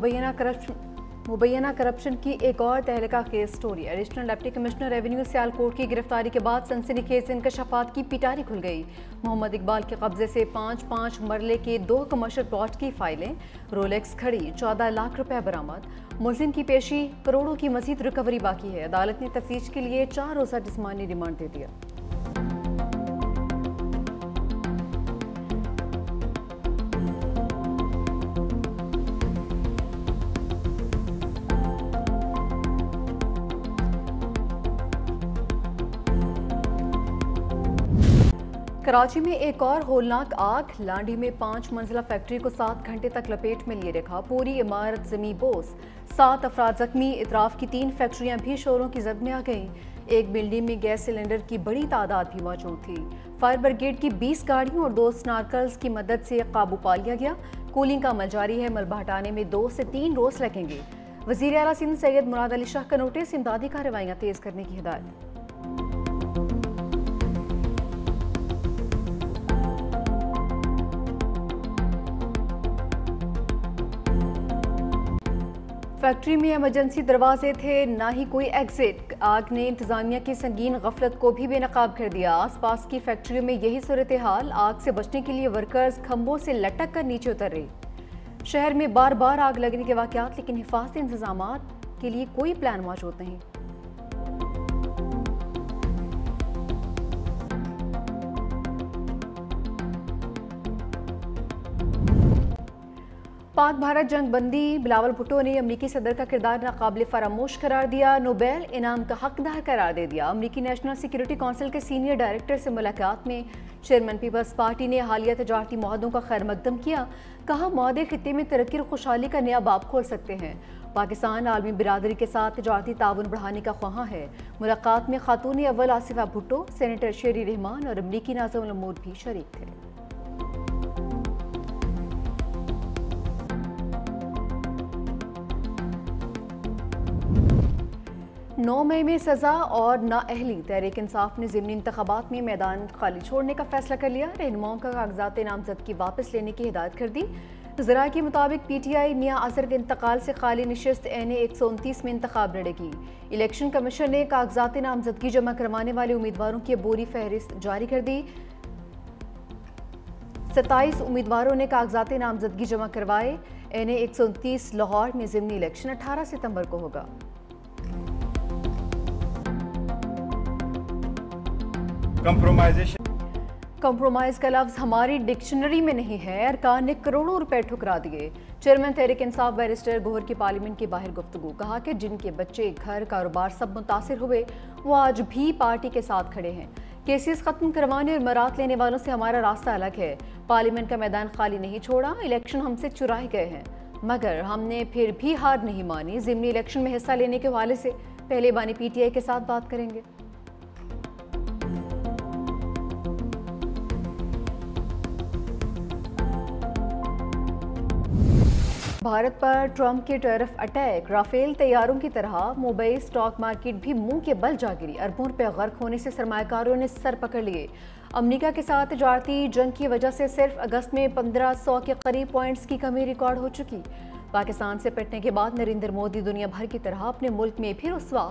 मुबैना corruption की एक और तहलका case story. Additional deputy commissioner revenue Sialkot की गिरफ्तारी के बाद सनसनीखेज इंकशाफात की पिटारी खुल गई। मोहम्मद इकबाल के कब्जे से 5-5 मरले के 2 कमर्शियल प्लॉट की फाइलें, रोलेक्स घड़ी, 14 लाख रुपए बरामद। मुलजिम की पेशी, करोड़ों की मजीद रिकवरी बाकी है। अदालत ने तफ्तीश के लिए 4 रोज़ा जिस्मानी रिमांड दे दिया। कराची में एक और होलनाक आग। लांडी में 5 मंजिला फैक्ट्री को 7 घंटे तक लपेट में लिए रखा। पूरी इमारत जमी बोस, 7 अफराद जख्मी। इतराफ की 3 फैक्ट्रियां भी शोरों की जद में आ गईं। एक बिल्डिंग में गैस सिलेंडर की बड़ी तादाद भी मौजूद थी। फायर ब्रिगेड की 20 गाड़ियों और 2 स्नार्कल्स की मदद से काबू पा लिया गया। कूलिंग का अमल जारी है। मलबा हटाने में 2 से 3 रोज लगेंगे। वजीर आला सिंध सैयद मुराद अली शाह का नोटिस, इमदादी कार्रवाइयां तेज करने की हिदायत। फैक्ट्री में इमरजेंसी दरवाजे थे, ना ही कोई एग्जिट। आग ने इंतजामिया की संगीन गफलत को भी बेनकाब कर दिया। आसपास की फैक्ट्रियों में यही सूरत हाल। आग से बचने के लिए वर्कर्स खंभों से लटक कर नीचे उतर रहे। शहर में बार बार आग लगने के वाकयात, लेकिन हिफाजती इंतजाम के लिए कोई प्लान मौजूद नहीं। पाक भारत जंग बंदी बिलावल भुट्टो ने अमरीकी सदर का किरदार नाकाबिल फरामोश करार दिया। नोबेल इनाम का हकदार करार दे दिया। अमरीकी नेशनल सिक्योरिटी काउंसिल के सीनियर डायरेक्टर से मुलाकात में चेयरमैन पीपल्स पार्टी ने हालिया तजारती मुआहदों का खैर मकदम किया। कहा, मुआहदे खित्ते में तरक्की और खुशहाली का नया बाब खोल सकते हैं। पाकिस्तान आलमी बिरादरी के साथ तजारती ताउन बढ़ाने का ख्वाहां है। मुलाकात में खातून अव्वल आसिफा भुट्टो, सेनेटर शेरी रहमान और अमरीकी नाज़िम उल उमूर भी शरीक थे। 9 मई में सजा और नाअहली। तहरीक इंसाफ ने ज़िमनी इंतखाबात में मैदान खाली छोड़ने का फैसला कर लिया। रहनुमाओं का कागजात नामजदगी वापस लेने की हिदायत कर दी। ज़राए के मुताबिक PTI मियां अजहर के इंतकाल से खाली निशस्त NA 129 में इंतखाब लड़ेगी। इलेक्शन कमीशन ने कागजात नामजदगी जमा करवाने वाले उम्मीदवारों की अबूरी फहरिस्त जारी कर दी। 27 उम्मीदवारों ने कागजात नामजदगी जमा करवाए। NA 129 लाहौर में ज़िमनी इलेक्शन 18 सितंबर को होगा। कंप्रोमाइज का लफ्ज हमारी डिक्शनरी में नहीं है। अरकान ने करोड़ों रुपए ठुकरा दिए। चेयरमैन तहरीक इंसाफ बैरिस्टर गोहर की पार्लियामेंट के बाहर गुफ्तगू। कहा कि जिनके बच्चे, घर, कारोबार सब मुतासिर हुए, वो आज भी पार्टी के साथ खड़े हैं। केसेस खत्म करवाने और मरात लेने वालों से हमारा रास्ता अलग है। पार्लियामेंट का मैदान खाली नहीं छोड़ा। इलेक्शन हमसे चुराए गए हैं, मगर हमने फिर भी हार नहीं मानी। ज़िमनी इलेक्शन में हिस्सा लेने के हवाले से पहले बानी PTI के साथ बात करेंगे। भारत पर ट्रंप के टैरिफ अटैक। राफेल तैयारों की तरह मुंबई स्टॉक मार्केट भी मुंह के बल जा गिरी। अरबों रुपए गर्क होने से सरमायाकारों ने सर पकड़ लिए। अमेरिका के साथ तजारती जंग की वजह से सिर्फ अगस्त में 1500 के करीब पॉइंट्स की कमी रिकॉर्ड हो चुकी। पाकिस्तान से पिटने के बाद नरेंद्र मोदी दुनिया भर की तरह अपने मुल्क में भी रुस्वा।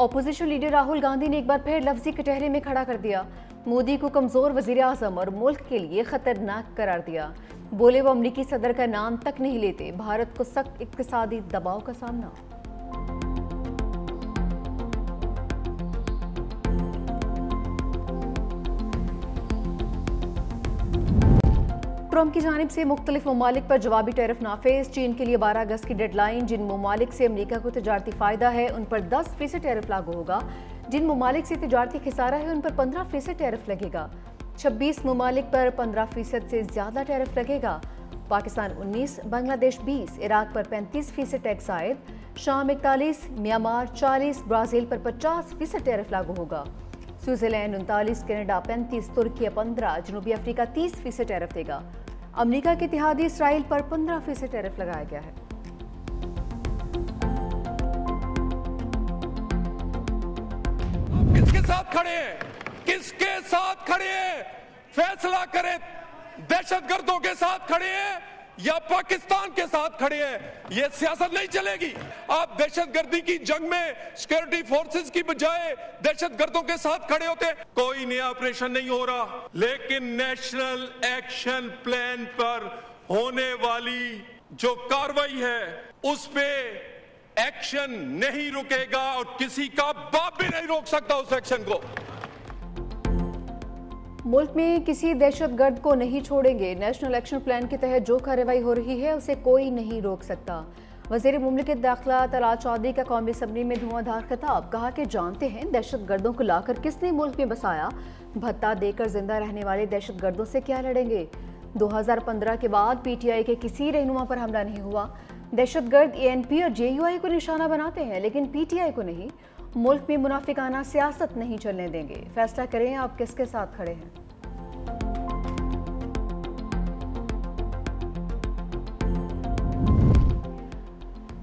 ऑपोजिशन लीडर राहुल गांधी ने एक बार फिर लफ्जी कटहरे में खड़ा कर दिया। मोदी को कमजोर वजीर आजम और मुल्क के लिए खतरनाक करार दिया। बोले वो अमरीकी सदर का नाम तक नहीं लेते। भारत को सख्त इक्तिसादी दबाव का सामना। ट्रंप की जानिब से मुख्तलिफ ममालिक पर जवाबी टैरिफ नाफिज। चीन के लिए 12 अगस्त की डेडलाइन। जिन ममालिक से अमरीका को तजारती फ़ायदा है उन पर 10% टैरिफ लागू होगा। जिन ममालिक से तजारती खिसारा है उन पर 15% टैरिफ लगेगा। 26 ममालिक पर 15% से ज़्यादा टैरिफ लगेगा। पाकिस्तान 19, बांग्लादेश 20, इराक पर 35% टैक्स आयद, शाम 41, म्यांमार 40, ब्राज़ील पर 50% टैरिफ लागू होगा। स्विट्ज़रलैंड 39, कनाडा 35, तुर्की 15, जनूबी अफ्रीका 30% टैरिफ देगा। अमरीका के इत्तेहादी इसराइल पर 15% टैरिफ लगाया गया है। किसके साथ खड़े हैं? किसके साथ खड़े हैं? फैसला करें। दहशतगर्दों के साथ खड़े हैं या पाकिस्तान के साथ खड़े हैं, ये सियासत नहीं चलेगी। आप दहशतगर्दी की जंग में सिक्योरिटी फोर्सेस की बजाय दहशतगर्दों के साथ खड़े होते। कोई नया ऑपरेशन नहीं हो रहा, लेकिन नेशनल एक्शन प्लान पर होने वाली जो कार्रवाई है उस पे एक्शन नहीं रुकेगा और किसी का बाप भी नहीं रोक सकता उस एक्शन को। मुल्क में किसी दहशतगर्द को नहीं छोड़ेंगे। नेशनल एक्शन प्लान के तहत जो कार्रवाई हो रही है उसे कोई नहीं रोक सकता। वज़ीर मुमलिकत दाखिला तलात चौधरी का कौमी असम्बली में धुआंधार खिताब। कहा कि जानते हैं दहशतगर्दों को लाकर किसने मुल्क में बसाया, भत्ता देकर जिंदा रहने वाले दहशतगर्दों से क्या लड़ेंगे। 2015 के बाद PTI के किसी रहनुमा पर हमला नहीं हुआ। दहशतगर्द ANP और JUI को निशाना बनाते हैं लेकिन PTI को नहीं। मुल्क में मुनाफिकाना सियासत नहीं चलने देंगे। फैसला करें आप किसके साथ खड़े हैं।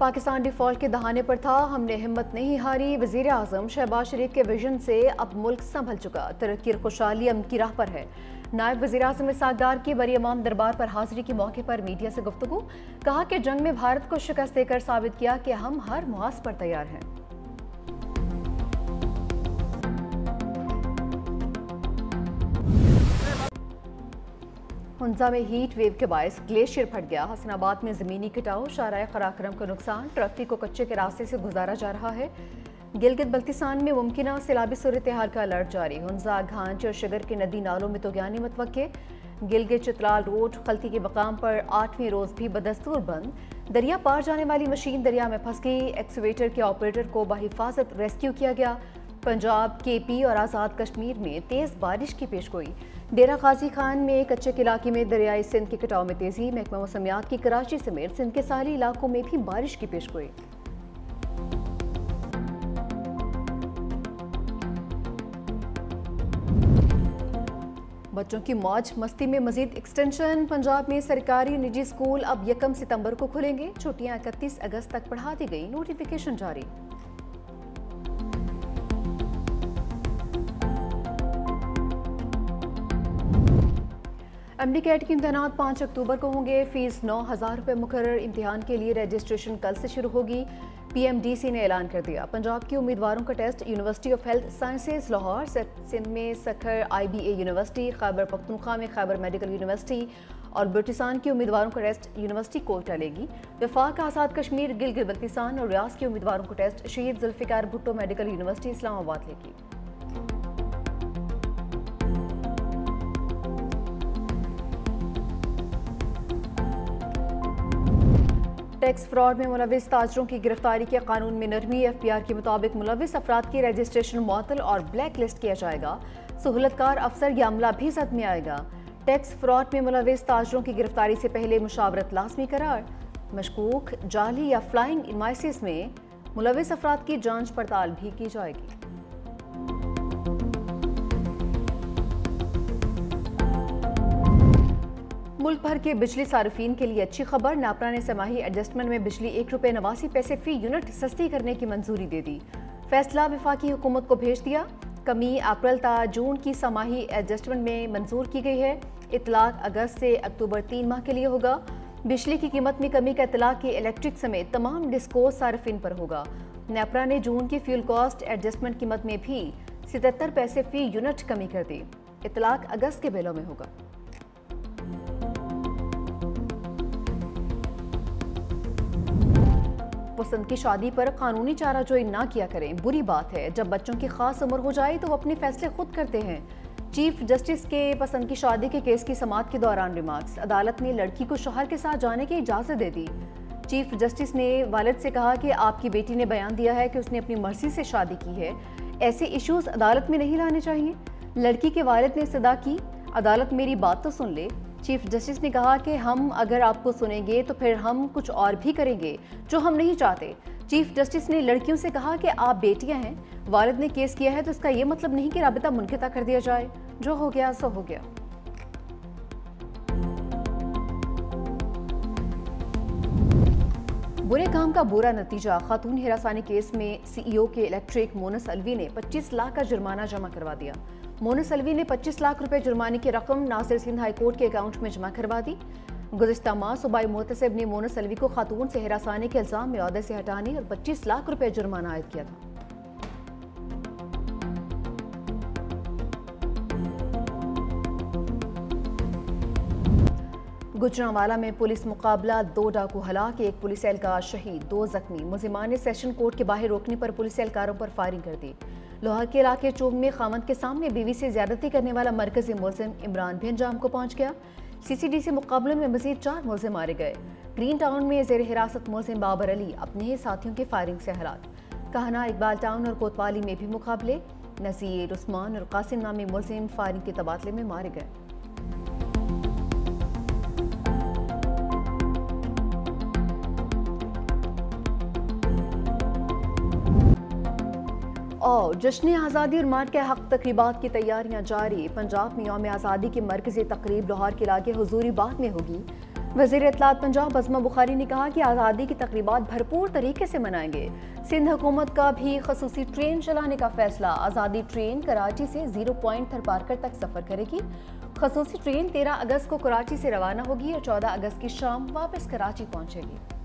पाकिस्तान डिफॉल्ट के दहाने पर था, हमने हिम्मत नहीं हारी। वजीर आजम शहबाज शरीफ के विजन से अब मुल्क संभल चुका, तरक्की और खुशहाली अमन की राह पर है। नायब वजीर आजम इसाक डार की बरी इमाम दरबार पर हाजिरी के मौके पर मीडिया से गुफ्तगू। कहा कि जंग में भारत को शिकस्त देकर साबित किया कि हम हर मुहाज पर तैयार हैं। हुंजा में हीट वेव के बायस ग्लेशियर फट गया। हसनाबाद में जमीनी कटाव, शाराए खराक्रम को नुकसान, ट्रैफिक को कच्चे के रास्ते से गुजारा जा रहा है। गिलगित बल्तिस्तान में मुमकिन सैलाबी सूरत हाल का अलर्ट जारी। हुंजा, घांच और शगर के नदी नालों में तोगयानी मतवक्के। गिलगित चितलाल रोड खलती के मकाम पर 8वें रोज भी बदस्तूर बंद। दरिया पार जाने वाली मशीन दरिया में फंस गई। एक्सवेटर के ऑपरेटर को बाहिफाजत रेस्क्यू किया गया। पंजाब, KP और आज़ाद कश्मीर में तेज़ बारिश की पेशगोई। डेरा गाजी खान में कच्चे के इलाके में दरियाई सिंध के कटाव में तेजी। महकमा मौसमियात की कराची समेत सिंध के साहली इलाकों में भी बारिश की पेशगोई। बच्चों की मौज मस्ती में मजीद एक्सटेंशन। पंजाब में सरकारी निजी स्कूल अब 1 सितंबर को खुलेंगे। छुट्टियां 31 अगस्त तक बढ़ा दी गई, नोटिफिकेशन जारी। MD कैट के इम्तहानात 5 अक्टूबर को होंगे। फीस 9,000 रुपये मुकर्रर। इम्तिहान के लिए रजिस्ट्रेशन कल से शुरू होगी। PMDC ने ऐलान कर दिया। पंजाब के उम्मीदवारों का test university of health sciences Lahore, Sindh में सखर IBA यूनिवर्सिटी, खैबर पख्तूनख्वा में खैबर मेडिकल यूनिवर्सिटी और बल्टिस्तान के उम्मीदवारों का टेस्ट यूनिवर्सिटी कोटा लेगी। वफाक, आज़ाद कश्मीर, गिलगित बल्तिस्तान और रियाज के उम्मीदवारों का टेस्ट शहीद जुल्फिकार भुट्टो मेडिकल यूनिवर्सिटी इस्लामाबाद लेगी। टैक्स फ्रॉड में मुलविस ताजरों की गिरफ्तारी के कानून में नरमी। FPR के मुताबिक मुलविस अफराद की रजिस्ट्रेशन मुअत्तल और ब्लैक लिस्ट किया जाएगा। सहूलतकार अफसर या अमला भी जद में आएगा। टैक्स फ्रॉड में मुलविस ताजरों की गिरफ्तारी से पहले मुशावरत लाजमी करार। मशकूक, जाली या फ्लाइंग इनवाइसेस में मुलविस अफराद की जांच पड़ताल भी की जाएगी। मुल्क भर के बिजली सार्फिन के लिए अच्छी खबर। नापरा ने समाही एडजस्टमेंट में बिजली ₹1.89 फी यूनिट सस्ती करने की मंजूरी दे दी। फैसला वफाकी हुकूमत को भेज दिया। कमी अप्रैल ता जून की समाही एडजस्टमेंट में मंजूर की गई है। इतलाक अगस्त से अक्टूबर 3 माह के लिए होगा। बिजली की कीमत में कमी का इतलाक के इलेक्ट्रिक समेत तमाम डिस्को सार्फिन पर होगा। नापरा ने जून की फ्यूल कॉस्ट एडजस्टमेंट कीमत में भी 77 पैसे फी यूनिट कमी कर दी। इतलाक अगस्त के बिलों में होगा। पसंद की शादी पर कानूनी चाराजोई ना किया करें, बुरी बात है। जब बच्चों की खास उम्र हो जाए तो वो अपने फैसले खुद करते हैं। चीफ जस्टिस के पसंद की शादी के केस की समाअत के दौरान रिमार्क्स। अदालत ने लड़की को शौहर के साथ जाने की इजाज़त दे दी। चीफ जस्टिस ने वालिद से कहा कि आपकी बेटी ने बयान दिया है कि उसने अपनी मर्जी से शादी की है, ऐसे इश्यूज अदालत में नहीं लाने चाहिए। लड़की के वालिद ने सदा की, अदालत मेरी बात तो सुन ले। चीफ जस्टिस ने कहा कि हम अगर आपको सुनेंगे तो फिर हम कुछ और भी करेंगे जो हम नहीं चाहते। चीफ जस्टिस ने लड़कियों से कहा कि आप बेटियां हैं, वालिद ने केस किया है तो इसका यह मतलब नहीं कि राबिता मुनक़िता कर दिया जाए। जो हो गया सो हो गया। बुरे काम का बुरा नतीजा। खातून हिरासानी केस में CEO के इलेक्ट्रिक मोनस अलवी ने 25 लाख का जुर्माना जमा करवा दिया। मोनस अलवी ने 25 लाख रुपए जुर्माने की रकम नासिर सिंध हाई कोर्ट के अकाउंट में जमा करवा दी। गुज़िश्ता माह सूबाई मुहतसिब ने मोनस अलवी को खातून से हिरासानी के इल्ज़ाम में ओहदे से हटाने और 25 लाख रुपए जुर्माना आयद किया था। गुजरांवाला में पुलिस मुकाबला, 2 डाकू हलाक, 1 पुलिस एहलकार शहीद, 2 जख्मी। मुलजिमान ने सेशन कोर्ट के बाहर रोकने पर पुलिस एहलकारों पर फायरिंग कर दी। लोहार के इलाके चौक में खामद के सामने बीवी से ज्यादती करने वाला मरकजी मुलजिम इमरान भी अंजाम को पहुंच गया। CCDC मुकाबले में मजीद 4 मुलजिम मारे गए। ग्रीन टाउन में जेर हिरासत मुलजिम बाबर अली अपने ही साथियों की फायरिंग से हलाक। कहना, इकबाल टाउन और कोतवाली में भी मुकाबले, नज़ीर, उस्मान और कासिम नामी मुलजिम फायरिंग के तबादले में मारे गए। और जश्न आज़ादी और मार्च के हक तकरीबात की तैयारियां जारी। पंजाब में यौम आज़ादी की मरकज़ी तकरीब लाहौर के इलाके हुजूरी बाग में होगी। वज़ीर इत्तलात पंजाब अज़मा बुखारी ने कहा कि आज़ादी की तकरीबात भरपूर तरीके से मनाएंगे। सिंध हुकूमत का भी खसूसी ट्रेन चलाने का फैसला। आज़ादी ट्रेन कराची से 0 पॉइंट थरपारकर तक सफ़र करेगी। खसूसी ट्रेन 13 अगस्त को कराची से रवाना होगी और 14 अगस्त की शाम वापस कराची पहुँचेगी।